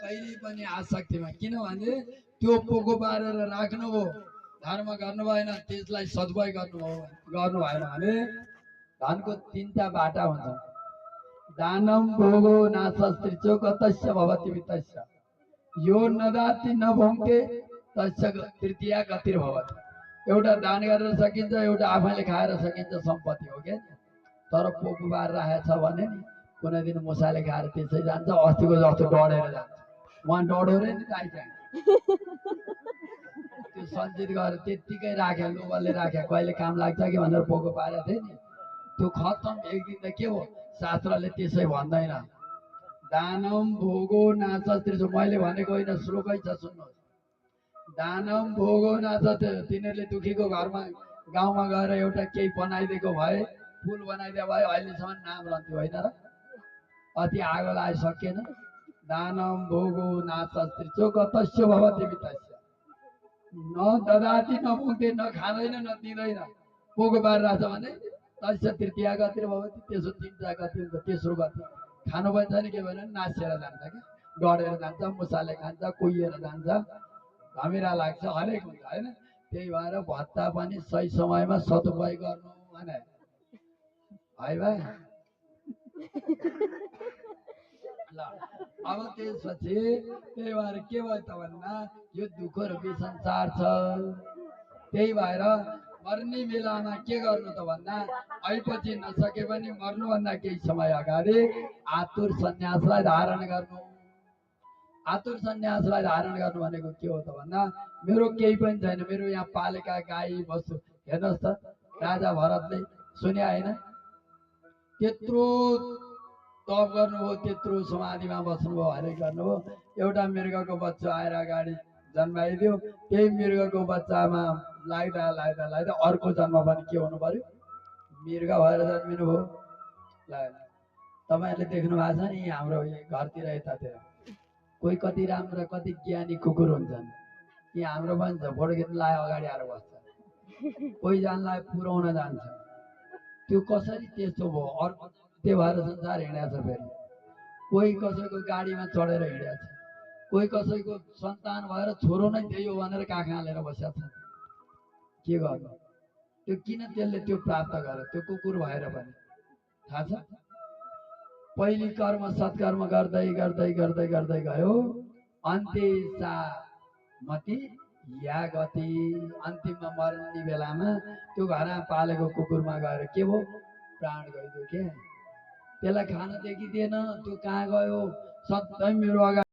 कहिले पनि आसक्तिमा, किनभने त्यो पोको पारेर राख्नु हो, धर्म गर्नु भएन, त्यसलाई सदुपयोग गर्नु भएन भने धनको तीनटा बाटा हुन्छ। दानम भोगो नाशस्त्रिचो कतस्य भवति वित्तस्य, यो नदाति नभुङ्क्ते तस्य तृतीया गतिर्भवति। एउटा दान गरेर सकिन्छ, एउटा आफैले खाएर सकिन्छ, सम्पत्ति हो क्या। तर पोको पारेर राखेको छ भने नि कुनै दिन मुसाले खाएर त्यसै जान्छ, अस्तिको जस्तो डढेर जान्छ। उहाँ डढेरै नि दाइजान्छ, त्यो सञ्चित गरेर त्यत्तिकै राखे, लोभले राखे, कहिले काम लाग्छ कि भनेर पोको पारेको थिएँ नि, त्यो खत्तम। एक दिन त के हो, शास्त्रले त्यसै भन्दैन। दानम भोगो नाशस्त्रिचो, मैले भनेको होइन, श्लोकै छ सुन्नुहोस्। दानम भोगो नाशस्त्रिचो, तिनीहरूले दुखीको घरमा गाउँमा गएर एउटा केही बनाइदिएको भए, फुल बनाइदिएको भए अहिलेसम्म नाम रहन्थ्यो होइन र? अति आगो लागिसकेन। दानम भोगो नाशस्त्रिचो कतस्य भवति वित्तस्य, न ददाति न भुङ्क्ते, न खाँदैन न दिँदैन, पोको पारेर राख्छ भने तस्य तृतीया गतिर भवति, त्यसो तीनटा गति हुन्छ। तेस्रो गति खानु पनि छैन, के भएन नासिएर जान्छ क्या, डढेर जान्छ, मुसाले खान्छ, कुहिएर जान्छ, धमिरा लाग्छ, हरेक हुन्छ होइन। त्यही भएर भत्ता पनि सही समयमा सदुपयोग गर्नु भने है भाइ। ल अब त्यसपछि त्यही भएर के भयो त भन्दा यो दुःख रूपी संसार छ। त्यही भएर मर्ने बेलामा के गर्नु त भन्दा अहिले नसके पनि मर्नुभन्दा केही समय अगाडि आतुर सन्यासलाई धारण गर्नु। आतुर सन्यासलाई धारण गर्नु भनेको के हो त भन्दा मेरो केही पनि छैन, मेरो यहाँ पालेका गाई बस्तु हेर्नुहोस् त, राजा भरतले सुने होइन, त्यत्रो तप गर्नुभयो, त्यत्रो समाधिमा बस्नुभयो, हरेक गर्नुभयो, एउटा मृगको बच्चा आएर अगाडि जन्माइदियो। त्यही मृगको बच्चामा लाग्दा लाग्दा लाग्दा अर्को जन्म पनि के हुनु पर्यो, मृग भएर जन्मिनु भयो। ल तपाईँहरूले देख्नु भएको छ नि हाम्रो घरतिर यतातिर कोही कति राम्रो कति ज्ञानी कुकुर हुन्छन्, यी हाम्रो पनि छ, फोटो खिच्न लायो अगाडि आएर बस्छ, कोहीजनालाई पुर्याउन जान्छ। त्यो कसरी त्यस्तो भयो, अर्को त्यो भएर संसार हिँडेको छ। फेरि कोही कसैको गाडीमा चढेर हिँडेको छ, कोही कसैको सन्तान भएर छोरो नै त्यही हो भनेर काखा हालेर बसेको छ। के गर्नु, त्यो किन त्यसले त्यो प्राप्त गर्यो, त्यो कुकुर भएर पनि थाहा छ। पहिले कर्म सत्कर्म गर्दै गर्दै गर्दै गर्दै गयो, अन्त्य मति या गति, अन्तिममा मर्ने बेलामा त्यो घरमा पालेको कुकुरमा गएर के भयो, प्राण गइदियो। के त्यसलाई खान देखिदिएन, त्यो कहाँ गयो, सधैँ मेरो अगाडि